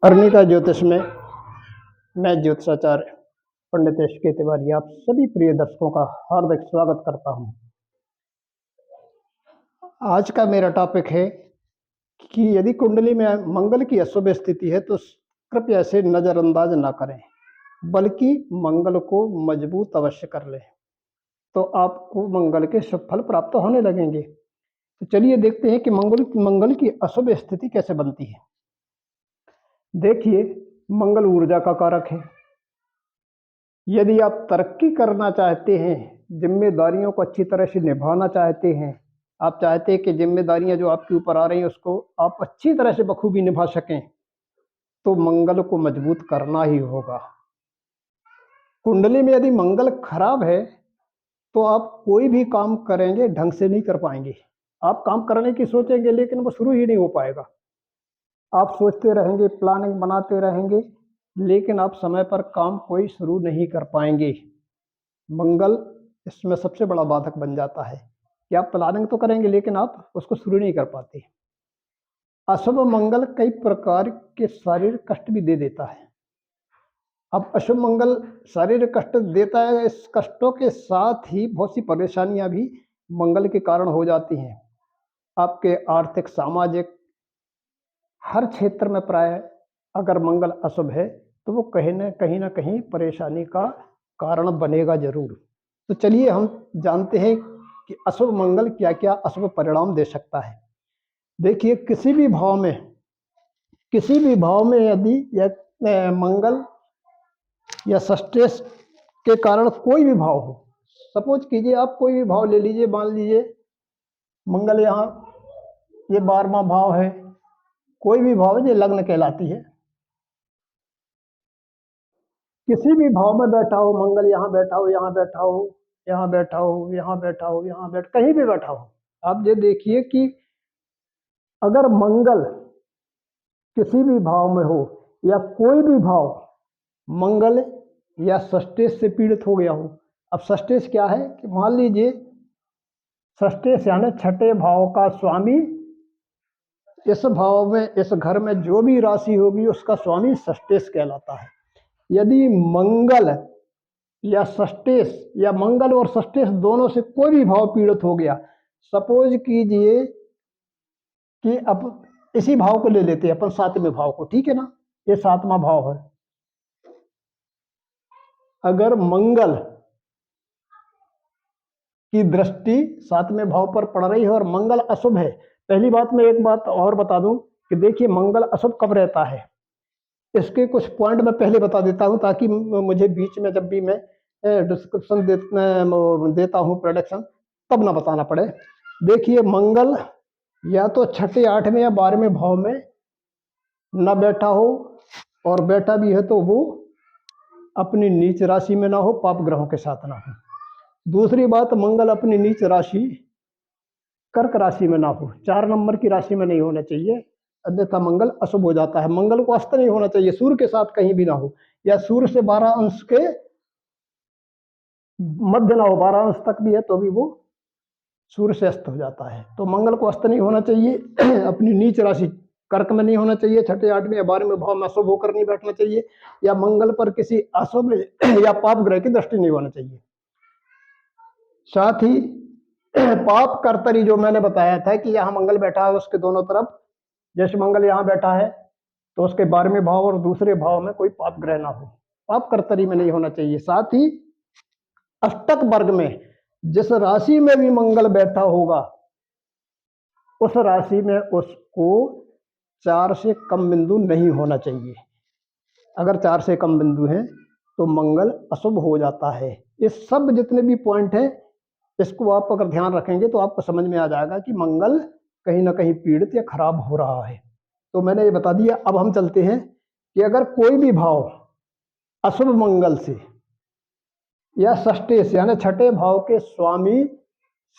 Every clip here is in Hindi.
अर्निका ज्योतिष में मैं ज्योतिषाचार्य पंडित एस.के. तिवारी आप सभी प्रिय दर्शकों का हार्दिक स्वागत करता हूं। आज का मेरा टॉपिक है कि यदि कुंडली में मंगल की अशुभ स्थिति है तो कृपया इसे नज़रअंदाज ना करें, बल्कि मंगल को मजबूत अवश्य कर लें, तो आपको मंगल के शुभ फल प्राप्त होने लगेंगे। तो चलिए देखते हैं कि मंगल की अशुभ स्थिति कैसे बनती है। देखिए, मंगल ऊर्जा का कारक है। यदि आप तरक्की करना चाहते हैं, जिम्मेदारियों को अच्छी तरह से निभाना चाहते हैं, आप चाहते हैं कि जिम्मेदारियां जो आपके ऊपर आ रही हैं उसको आप अच्छी तरह से बखूबी निभा सकें, तो मंगल को मजबूत करना ही होगा। कुंडली में यदि मंगल खराब है तो आप कोई भी काम करेंगे ढंग से नहीं कर पाएंगे। आप काम करने की सोचेंगे लेकिन वो शुरू ही नहीं हो पाएगा। आप सोचते रहेंगे, प्लानिंग बनाते रहेंगे, लेकिन आप समय पर काम कोई शुरू नहीं कर पाएंगे। मंगल इसमें सबसे बड़ा बाधक बन जाता है कि आप प्लानिंग तो करेंगे लेकिन आप उसको शुरू नहीं कर पाते। अशुभ मंगल कई प्रकार के शारीरिक कष्ट भी दे देता है। अब अशुभ मंगल शारीरिक कष्ट देता है, इस कष्टों के साथ ही बहुत सी परेशानियां भी मंगल के कारण हो जाती हैं। आपके आर्थिक, सामाजिक हर क्षेत्र में प्राय अगर मंगल अशुभ है तो वो कहीं ना कहीं परेशानी का कारण बनेगा जरूर। तो चलिए हम जानते हैं कि अशुभ मंगल क्या क्या अशुभ परिणाम दे सकता है। देखिए, किसी भी भाव में यदि मंगल या षष्ठेश के कारण कोई भी भाव हो, सपोज कीजिए आप कोई भी भाव ले लीजिए, मान लीजिए मंगल यहाँ ये 12वां भाव है, कोई भी भाव है, ये लग्न कहलाती है। किसी भी भाव में बैठा हो मंगल, यहाँ बैठा हो, यहाँ बैठा हो, यहाँ बैठा हो, यहाँ बैठा हो, यहाँ कहीं भी बैठा हो, आप ये देखिए कि अगर मंगल किसी भी भाव में हो या कोई भी भाव मंगल या षष्ठेश से पीड़ित हो गया हो। अब षष्ठेश क्या है कि मान लीजिए षष्ठेश यानी छठे भाव का स्वामी, इस भाव में, इस घर में जो भी राशि होगी उसका स्वामी षष्ठेश कहलाता है। यदि मंगल या षष्ठेश या मंगल और षष्ठेश दोनों से कोई भी भाव पीड़ित हो गया, सपोज कीजिए कि अब इसी भाव को ले लेते हैं अपन, 7वें भाव को, ठीक है ना, ये 7वां भाव है। अगर मंगल की दृष्टि 7वें भाव पर पड़ रही है और मंगल अशुभ है, पहली बात मैं एक बात और बता दूं कि देखिए मंगल अशुभ कब रहता है, इसके कुछ पॉइंट मैं पहले बता देता हूं ताकि मुझे बीच में जब भी मैं डिस्क्रिप्शन देता हूं प्रोडक्शन, तब ना बताना पड़े। देखिए, मंगल या तो छठे, 8वें या 12वें भाव में न बैठा हो, और बैठा भी है तो वो अपनी नीच राशि में ना हो, पाप ग्रहों के साथ ना हो। दूसरी बात, मंगल अपनी नीच राशि कर्क राशि में ना हो, 4 नंबर की राशि में नहीं होना चाहिए, अन्यथा मंगल अशुभ हो जाता है। मंगल को अस्त नहीं होना चाहिए, सूर्य के साथ कहीं भी ना हो, या सूर्य से 12 अंश के मध्य ना हो, 12 अंश तक भी है तो भी वो सूर्य से अस्त हो जाता है। तो मंगल को अस्त नहीं होना चाहिए, अपनी नीच राशि कर्क में नहीं होना चाहिए, छठे, 8वें या 12वें भाव में अशुभ होकर नहीं बैठना चाहिए, या मंगल पर किसी अशुभ या पाप ग्रह की दृष्टि नहीं होना चाहिए। साथ ही पाप कर्तरी जो मैंने बताया था कि यहाँ मंगल बैठा है उसके दोनों तरफ, जैसे मंगल यहाँ बैठा है तो उसके 12वें भाव और दूसरे भाव में कोई पाप ग्रह ना हो, पाप कर्तरी में नहीं होना चाहिए। साथ ही अष्टक वर्ग में जिस राशि में भी मंगल बैठा होगा उस राशि में उसको 4 से कम बिंदु नहीं होना चाहिए। अगर 4 से कम बिंदु हैं तो मंगल अशुभ हो जाता है। ये सब जितने भी पॉइंट हैं, इसको आप अगर ध्यान रखेंगे तो आपको समझ में आ जाएगा कि मंगल कहीं ना कहीं पीड़ित या खराब हो रहा है। तो मैंने ये बता दिया। अब हम चलते हैं कि अगर कोई भी भाव अशुभ मंगल से या षष्ठेश यानी छठे भाव के स्वामी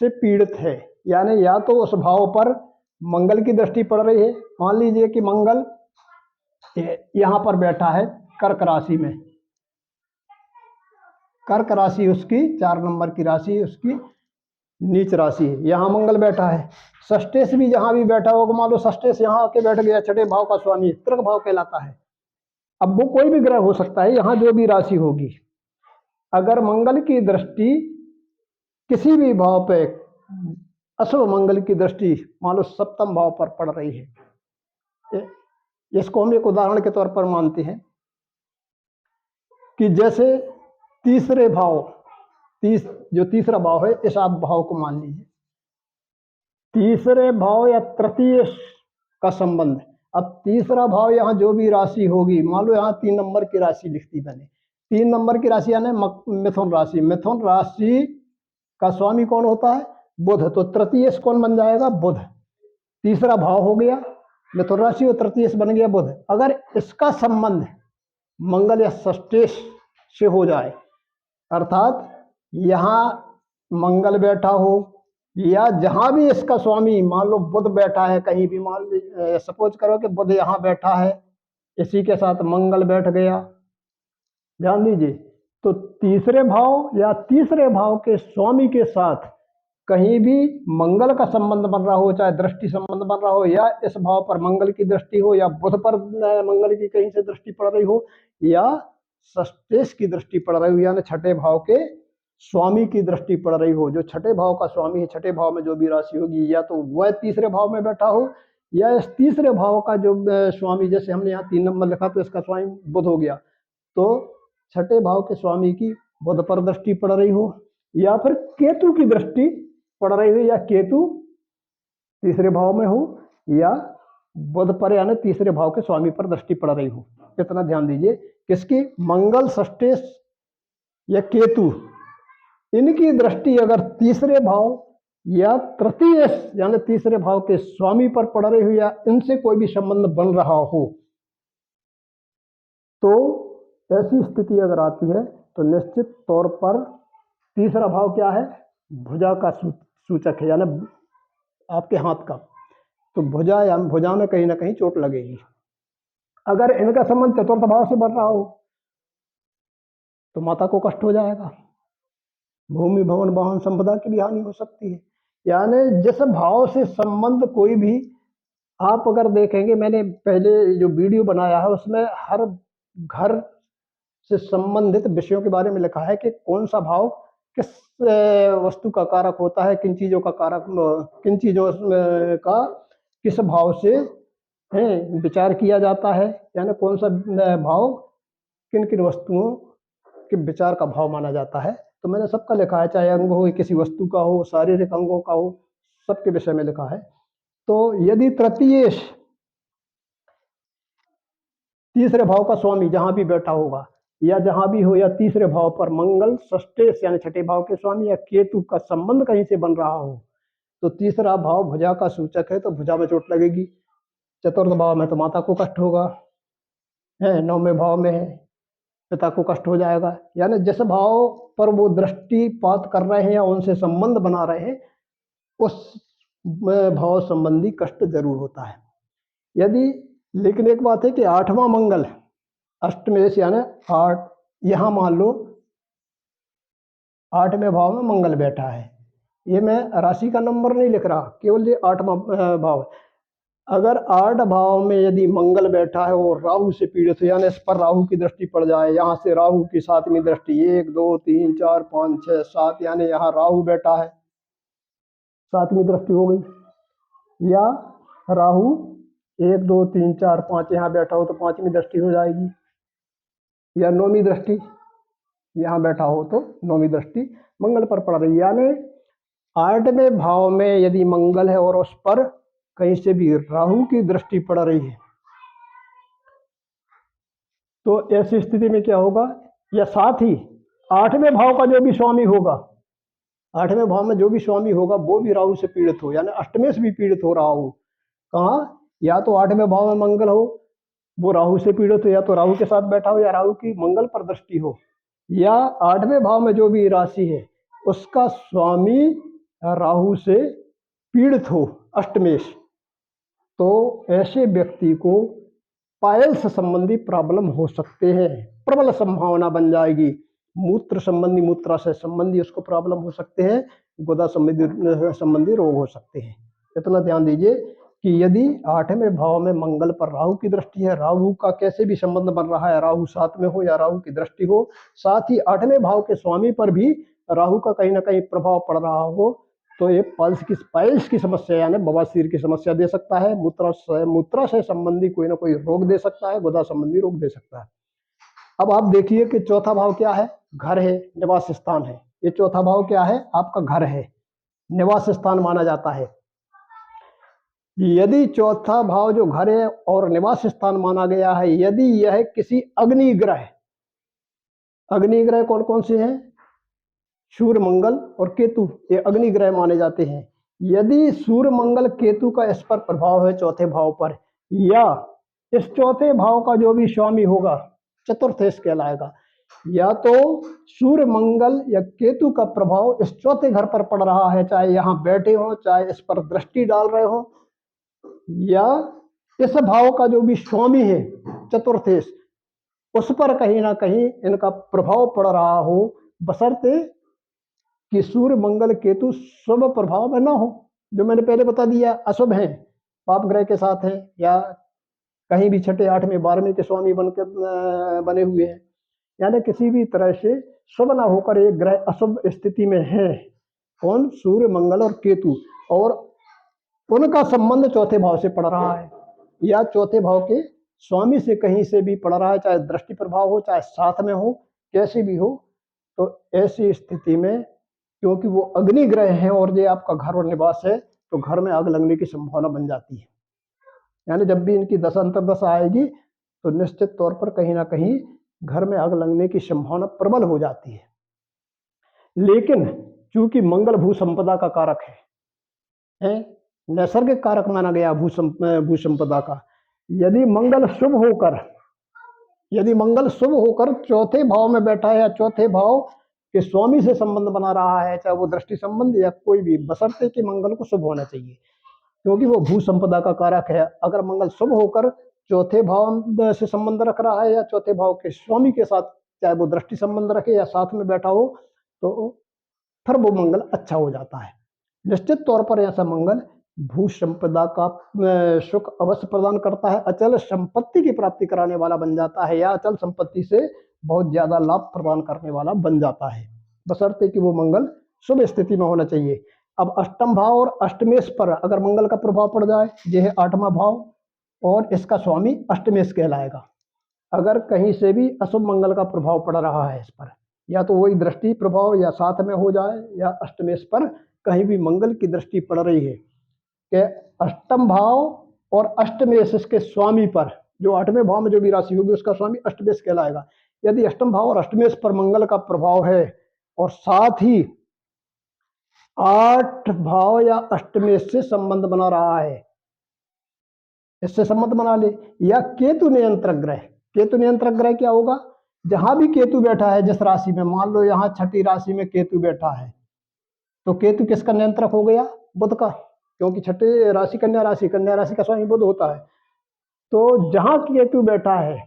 से पीड़ित है, यानी या तो उस भाव पर मंगल की दृष्टि पड़ रही है, मान लीजिए कि मंगल यहां पर बैठा है कर्क राशि में, कर्क राशि उसकी 4 नंबर की राशि, उसकी नीच राशि है, यहाँ मंगल बैठा है। षष्ठेश भी जहां भी बैठा होगा, मान लो षष्ठेश यहाँ आके बैठ गया, छठे भाव का स्वामी त्रिक भाव कहलाता है, अब वो कोई भी ग्रह हो सकता है, यहाँ जो भी राशि होगी, अगर मंगल की दृष्टि किसी भी भाव पे, अशुभ मंगल की दृष्टि मान लो सप्तम भाव पर पड़ रही है, इसको हम एक उदाहरण के तौर पर मानते हैं कि जैसे तीसरे भाव, जो तीसरा भाव है, इस आप भाव को मान लीजिए, तीसरे भाव या तृतीय का संबंध। अब तीसरा भाव यहाँ जो भी राशि होगी, मान लो यहाँ 3 नंबर की राशि लिखती मैंने, 3 नंबर की राशि यानी मिथुन राशि, मिथुन राशि का स्वामी कौन होता है? बुध। तो तृतीय कौन बन जाएगा? बुध। तीसरा भाव हो गया मिथुन राशि और तृतीय बन गया बुध। अगर इसका संबंध मंगल या षष्ठेश से हो जाए, अर्थात यहाँ मंगल बैठा हो या जहां भी इसका स्वामी, मान लो बुध बैठा है कहीं भी, मान लीजिए सपोज करो कि बुध यहाँ बैठा है, इसी के साथ मंगल बैठ गया, ध्यान दीजिए, तो तीसरे भाव या तीसरे भाव के स्वामी के साथ कहीं भी मंगल का संबंध बन रहा हो, चाहे दृष्टि संबंध बन रहा हो, या इस भाव पर मंगल की दृष्टि हो, या बुध पर मंगल की कहीं से दृष्टि पड़ रही हो, या षष्ठेश की दृष्टि पड़ रही हो, यानी छठे भाव के स्वामी की दृष्टि पड़ रही हो, जो छठे भाव का स्वामी है, छठे भाव में जो भी राशि होगी, या तो वह तीसरे भाव में बैठा हो, या इस तीसरे भाव का जो स्वामी, जैसे हमने यहाँ 3 नंबर लिखा तो इसका स्वामी बुध हो गया, तो छठे भाव के स्वामी की बुध पर दृष्टि पड़ रही हो, या फिर केतु की दृष्टि पड़ रही हो, या केतु तीसरे भाव में हो, या बुध पर यानी तीसरे भाव के स्वामी पर दृष्टि पड़ रही हो। इतना ध्यान दीजिए, किसकी? मंगल, षष्ठेश या केतु, इनकी दृष्टि अगर तीसरे भाव या तृतीय यानी तीसरे भाव के स्वामी पर पड़ रही हो, या इनसे कोई भी संबंध बन रहा हो, तो ऐसी स्थिति अगर आती है तो निश्चित तौर पर तीसरा भाव क्या है? भुजा का सूचक है, यानी आपके हाथ का, तो भुजा या भुजा में कहीं ना कहीं चोट लगेगी। अगर इनका संबंध चतुर्थ भाव से बन रहा हो तो माता को कष्ट हो जाएगा, भूमि भवन वाहन संपदा की भी हानि हो सकती है। यानी जिस भाव से संबंध कोई भी, आप अगर देखेंगे, मैंने पहले जो वीडियो बनाया है उसमें हर घर से संबंधित विषयों के बारे में लिखा है कि कौन सा भाव किस वस्तु का कारक होता है, किन चीजों का कारक, किन चीजों का किस भाव से विचार किया जाता है, यानी कौन सा भाव किन किन वस्तुओं के विचार का भाव माना जाता है। तो मैंने सबका लिखा है, चाहे अंग हो, किसी वस्तु का हो, शारीरिक अंगों का हो, सबके विषय में लिखा है। तो यदि तृतीय तीसरे भाव का स्वामी जहां भी बैठा होगा, या जहां भी हो, या तीसरे भाव पर मंगल, षष्ठेश यानी छठे भाव के स्वामी, या केतु का संबंध कहीं से बन रहा हो, तो तीसरा भाव भुजा का सूचक है, तो भुजा में चोट लगेगी। चतुर्थ भाव में तो माता को कष्ट होगा, है नौवें भाव में है, पिता को कष्ट हो जाएगा। यानी जिस भाव पर वो दृष्टिपात कर रहे हैं या उनसे संबंध बना रहे हैं, उस भाव संबंधी कष्ट जरूर होता है। यदि, लेकिन एक बात है कि 8वां मंगल अष्टमेश यानी 8, यहां मान लो 8वें भाव में मंगल बैठा है, ये मैं राशि का नंबर नहीं लिख रहा, केवल ये 8वां भाव। अगर 8 भाव में यदि मंगल बैठा है और राहु से पीड़ित है, यानी इस पर राहु की दृष्टि पड़ जाए, यहाँ से राहु की 7वीं दृष्टि, 1 2 3 4 5 6 7, यानी यहाँ राहु बैठा है, 7वीं दृष्टि हो गई, या राहु 1 2 3 4 5 यहाँ बैठा हो तो 5वीं दृष्टि हो जाएगी, या 9वीं दृष्टि यहाँ बैठा हो तो 9वीं दृष्टि मंगल पर पड़ रही है। यानी 8वें भाव में यदि मंगल है और उस पर कहीं से भी राहु की दृष्टि पड़ रही है, तो ऐसी स्थिति में क्या होगा? या साथ ही 8वें भाव का जो भी स्वामी होगा, 8वें भाव में जो भी स्वामी होगा वो भी राहु से पीड़ित हो, यानी अष्टमेश भी पीड़ित हो रहा हो। कहाँ? या तो 8वें भाव में मंगल हो, वो राहु से पीड़ित हो, या तो राहु के साथ बैठा हो, या राहु की मंगल पर दृष्टि हो, या 8वें भाव में जो भी राशि है उसका स्वामी राहु से पीड़ित हो, अष्टमेश, तो ऐसे व्यक्ति को पायल्स संबंधी प्रॉब्लम हो सकते हैं, प्रबल संभावना बन जाएगी, मूत्र संबंधी, मूत्राशय संबंधी उसको प्रॉब्लम हो सकते हैं, गुदा संबंधी रोग हो सकते हैं। इतना ध्यान दीजिए कि यदि 8वें भाव में मंगल पर राहु की दृष्टि है, राहु का कैसे भी संबंध बन रहा है, राहु 7 में हो या राहु की दृष्टि हो, साथ ही 8वें भाव के स्वामी पर भी राहु का कहीं ना कहीं प्रभाव पड़ रहा हो, तो ये पाइल्स की समस्या यानी बवासीर की समस्या दे सकता है। मूत्रा से संबंधी कोई ना कोई रोग दे सकता है, गुदा संबंधी रोग दे सकता है। अब आप देखिए कि चौथा भाव क्या है, घर है, निवास स्थान है। ये चौथा भाव क्या है, आपका घर है, निवास स्थान माना जाता है। यदि चौथा भाव जो घर है और निवास स्थान माना गया है, यदि यह किसी अग्निग्रह, अग्निग्रह कौन कौन से हैं, सूर्य मंगल और केतु, ये अग्निग्रह माने जाते हैं। यदि सूर्य मंगल केतु का इस पर प्रभाव है चौथे भाव पर, या इस चौथे भाव का जो भी स्वामी होगा चतुर्थेश कहलाएगा, या तो सूर्य मंगल या केतु का प्रभाव इस चौथे घर पर पड़ रहा है, चाहे यहाँ बैठे हो, चाहे इस पर दृष्टि डाल रहे हो, या इस भाव का जो भी स्वामी है चतुर्थेश, उस पर कहीं ना कहीं इनका प्रभाव पड़ रहा हो, बशर्ते कि सूर्य मंगल केतु शुभ प्रभाव में ना हो। जो मैंने पहले बता दिया अशुभ हैं, पाप ग्रह के साथ हैं, या कहीं भी 6, 8वें 12वें के स्वामी बने हुए हैं, यानी किसी भी तरह से शुभ ना होकर एक ग्रह अशुभ स्थिति में है, कौन, सूर्य मंगल और केतु, और उनका संबंध चौथे भाव से पड़ रहा है, या चौथे भाव के स्वामी से कहीं से भी पड़ रहा है, चाहे दृष्टि प्रभाव हो, चाहे साथ में हो, कैसे भी हो, तो ऐसी स्थिति में क्योंकि वो अग्नि ग्रह है और ये आपका घर और निवास है, तो घर में आग लगने की संभावना बन जाती है। यानी जब भी इनकी दशा अंतर्दशा आएगी तो निश्चित तौर पर कहीं ना कहीं घर में आग लगने की संभावना प्रबल हो जाती है। लेकिन चूंकि मंगल भू संपदा का कारक है, नैसर्गिक कारक माना गया भू संपदा का, यदि मंगल शुभ होकर चौथे भाव में बैठा है, या चौथे भाव के स्वामी से संबंध बना रहा है, चाहे वो दृष्टि संबंध या कोई भी, बशर्ते कि मंगल को शुभ होना चाहिए, क्योंकि वो भू संपदा का कारक है। अगर मंगल शुभ होकर चौथे भाव से संबंध रख रहा है, या चौथे भाव के स्वामी के साथ, चाहे वो दृष्टि संबंध रखे या साथ में बैठा हो, तो फिर वो मंगल अच्छा हो जाता है। निश्चित तौर पर ऐसा मंगल भू संपदा का सुख अवश्य प्रदान करता है, अचल संपत्ति की प्राप्ति कराने वाला बन जाता है, या अचल संपत्ति से बहुत ज्यादा लाभ प्रदान करने वाला बन जाता है, बशर्ते कि वो मंगल शुभ स्थिति में होना चाहिए। अब अष्टम भाव और अष्टमेश पर अगर मंगल का प्रभाव पड़ जाए, यह है 8वां भाव और इसका स्वामी अष्टमेश कहलाएगा। अगर कहीं से भी अशुभ मंगल का प्रभाव पड़ रहा है इस पर, या तो वही दृष्टि प्रभाव या साथ में हो जाए, या अष्टमेश पर कहीं भी मंगल की दृष्टि पड़ रही है कि अष्टम भाव और अष्टमेश इसके स्वामी पर, जो 8वें भाव में जो भी राशि होगी उसका स्वामी अष्टमेश कहलाएगा। यदि अष्टम भाव और अष्टमेश पर मंगल का प्रभाव है और साथ ही 8 भाव या अष्टमेश से संबंध बना रहा है, इससे संबंध बना ले, या केतु नियंत्रक ग्रह, केतु नियंत्रक ग्रह क्या होगा, जहां भी केतु बैठा है जिस राशि में, मान लो यहाँ 6ठी राशि में केतु बैठा है, तो केतु किसका नियंत्रक हो गया, बुध का, क्योंकि 6ठी राशि कन्या राशि, कन्या राशि का स्वामी बुध होता है। तो जहां केतु बैठा है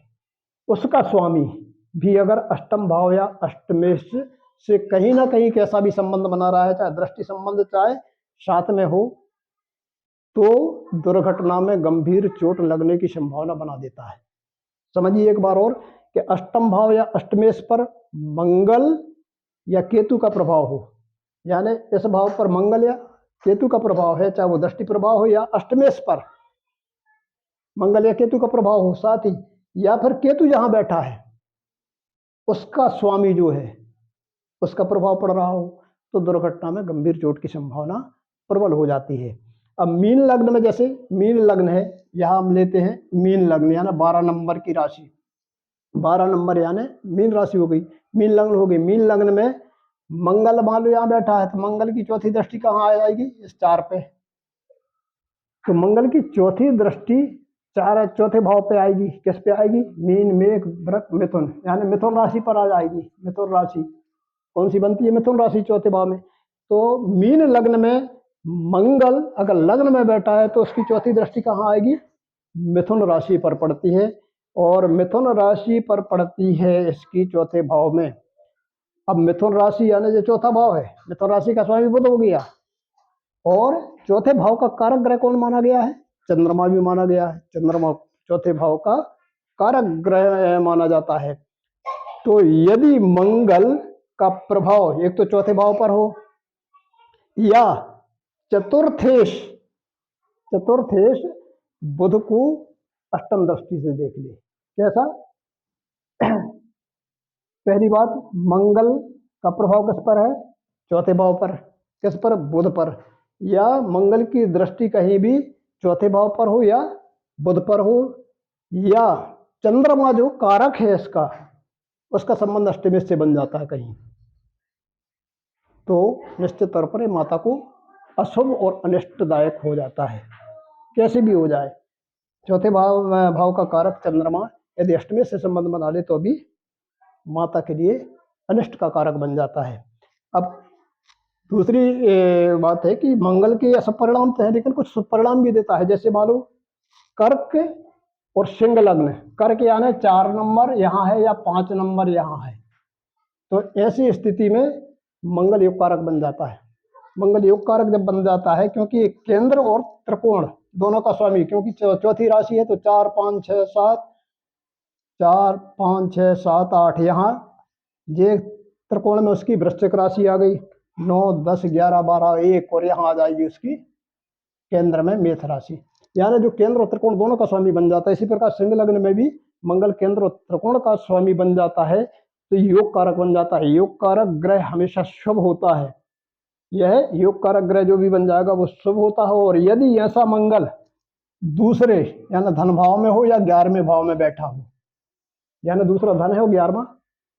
उसका स्वामी भी अगर अष्टम भाव या अष्टमेश से कहीं ना कहीं कैसा भी संबंध बना रहा है, चाहे दृष्टि संबंध चाहे साथ में हो, तो दुर्घटना में गंभीर चोट लगने की संभावना बना देता है। समझिए एक बार और कि अष्टम भाव या अष्टमेश पर मंगल या केतु का प्रभाव हो, यानी इस भाव पर मंगल या केतु का प्रभाव है, चाहे वो दृष्टि प्रभाव हो, या अष्टमेश पर मंगल या केतु का प्रभाव हो साथ ही, या फिर केतु जहां बैठा है उसका स्वामी जो है उसका प्रभाव पड़ रहा हो, तो दुर्घटना में गंभीर चोट की संभावना प्रबल हो जाती है। अब मीन लग्न में, जैसे मीन लग्न है, यहां हम लेते हैं मीन लग्न यानी 12 नंबर की राशि, 12 नंबर यानी मीन राशि हो गई, मीन लग्न हो गई। मीन लग्न में मंगल मान लो यहाँ बैठा है, तो मंगल की चौथी दृष्टि कहाँ आ जाएगी, इस 4 पे, तो मंगल की चौथी दृष्टि चौथे भाव पे आएगी, किस पे आएगी, मीन मेघ वृक मिथुन, यानी मिथुन राशि पर आ जाएगी। मिथुन राशि कौन सी बनती है, मिथुन राशि चौथे भाव में। तो मीन लग्न में मंगल अगर लग्न में बैठा है तो उसकी चौथी दृष्टि कहाँ आएगी, मिथुन राशि पर पड़ती है, और मिथुन राशि पर पड़ती है इसकी चौथे भाव में। अब मिथुन राशि यानी जो चौथा भाव है, मिथुन राशि का स्वामी बुध हो गया, और चौथे भाव का कारक ग्रह कौन माना गया है, चंद्रमा भी माना गया है। चंद्रमा चौथे भाव का कारक ग्रह माना जाता है। तो यदि मंगल का प्रभाव एक तो चौथे भाव पर हो या चतुर्थेश बुध को अष्टम दृष्टि से देख ले। कैसा? पहली बात, मंगल का प्रभाव किस पर है? चौथे भाव पर। किस पर? बुध पर। या मंगल की दृष्टि कहीं भी चौथे भाव पर हो या बुध पर हो, या चंद्रमा जो कारक है इसका, उसका संबंध अष्टमेश से बन जाता है कहीं, तो निश्चित तौर पर माता को अशुभ और अनिष्टदायक हो जाता है। कैसे भी हो जाए, चौथे भाव का कारक चंद्रमा यदि अष्टमेश से संबंध बना ले तो भी माता के लिए अनिष्ट का कारक बन जाता है। अब दूसरी बात है कि मंगल के अशुभ परिणाम तो है, लेकिन कुछ शुभ परिणाम भी देता है। जैसे मान लो कर्क और सिंह लग्न, कर्क यानी 4 नंबर यहाँ है या 5 नंबर यहाँ है, तो ऐसी स्थिति में मंगल योग कारक बन जाता है। मंगल योग कारक जब बन जाता है, क्योंकि केंद्र और त्रिकोण दोनों का स्वामी, क्योंकि चौथी राशि है, तो 4 5 6 7 8 यहाँ ये त्रिकोण में उसकी वृश्चिक राशि आ गई, 9 10 11 12 1, और यहाँ आ जाएगी उसकी केंद्र में मेष राशि, यानी जो केंद्र और त्रिकोण दोनों का स्वामी बन जाता है। इसी प्रकार सिंह लग्न में भी मंगल केंद्र और त्रिकोण का स्वामी बन जाता है, तो योग कारक बन जाता है। योग कारक ग्रह हमेशा शुभ होता है। यह योग कारक ग्रह जो भी बन जाएगा वो शुभ होता है। और यदि ऐसा मंगल दूसरे यानी धन भाव में हो या 11वें भाव में बैठा हो, यानी दूसरा धन है और 11वां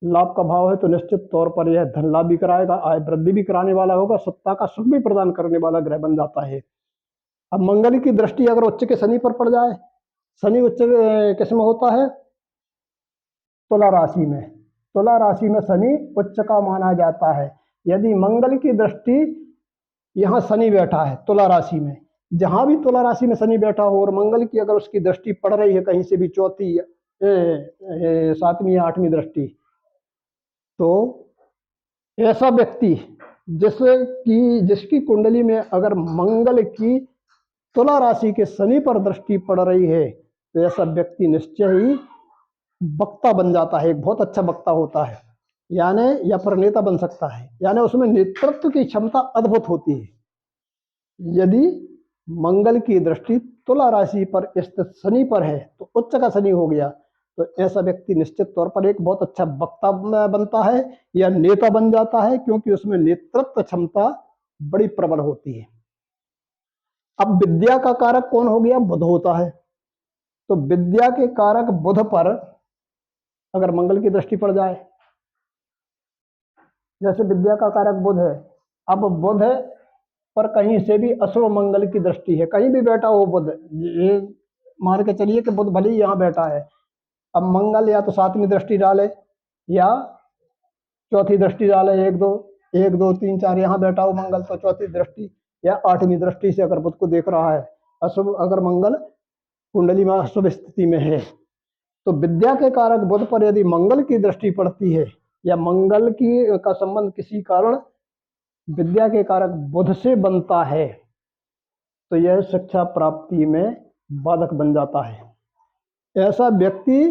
लाभ का भाव है, तो निश्चित तौर पर यह धन लाभ भी कराएगा, आय वृद्धि भी कराने वाला होगा, सत्ता का सुख भी प्रदान करने वाला ग्रह बन जाता है। अब मंगल की दृष्टि अगर उच्च के शनि पर पड़ जाए, शनि उच्च किस में होता है? तुला राशि में। तुला राशि में शनि उच्च का माना जाता है। यदि मंगल की दृष्टि यहाँ शनि बैठा है तुला राशि में, जहां भी तुला राशि में शनि बैठा हो और मंगल की अगर उसकी दृष्टि पड़ रही है कहीं से भी, चौथी 7वीं या 8वीं दृष्टि, तो ऐसा व्यक्ति जिसकी कुंडली में अगर मंगल की तुला राशि के शनि पर दृष्टि पड़ रही है, तो ऐसा व्यक्ति निश्चय ही वक्ता बन जाता है, एक बहुत अच्छा वक्ता होता है, यानी या पर नेता बन सकता है, यानी उसमें नेतृत्व की क्षमता अद्भुत होती है। यदि मंगल की दृष्टि तुला राशि पर स्थित शनि पर है, तो उच्च का शनि हो गया, तो ऐसा व्यक्ति निश्चित तौर पर एक बहुत अच्छा वक्ता बनता है या नेता बन जाता है, क्योंकि उसमें नेतृत्व क्षमता बड़ी प्रबल होती है। अब विद्या का कारक कौन हो गया? बुध होता है। तो विद्या के कारक बुध पर अगर मंगल की दृष्टि पड़ जाए, जैसे विद्या का कारक बुध है, अब बुध पर कहीं से भी अशुभ मंगल की दृष्टि है, कहीं भी बैठा हो बुध, ये मान के चलिए कि बुध भले ही यहाँ बैठा है, अब मंगल या तो 7वीं दृष्टि डाले या चौथी दृष्टि डाले, 1 2 3 4 यहाँ बैठा हो मंगल, तो चौथी दृष्टि या 8वीं दृष्टि से अगर बुध को देख रहा है अशुभ, अगर मंगल कुंडली में अशुभ स्थिति में है, तो विद्या के कारक बुध पर यदि मंगल की दृष्टि पड़ती है या मंगल की का संबंध किसी कारण विद्या के कारक बुध से बनता है, तो यह शिक्षा प्राप्ति में बाधक बन जाता है। ऐसा व्यक्ति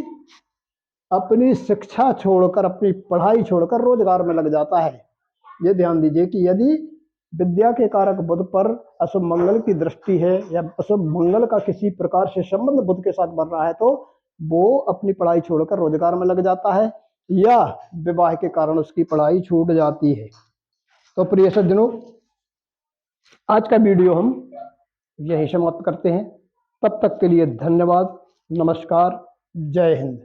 अपनी शिक्षा छोड़कर, अपनी पढ़ाई छोड़कर रोजगार में लग जाता है। ये ध्यान दीजिए कि यदि विद्या के कारक बुध पर अशुभ मंगल की दृष्टि है या अशुभ मंगल का किसी प्रकार से संबंध बुध के साथ बन रहा है, तो वो अपनी पढ़ाई छोड़कर रोजगार में लग जाता है या विवाह के कारण उसकी पढ़ाई छूट जाती है। तो प्रिय सज्जनों, आज का वीडियो हम यही समाप्त करते हैं। तब तक के लिए धन्यवाद, नमस्कार, जय हिंद।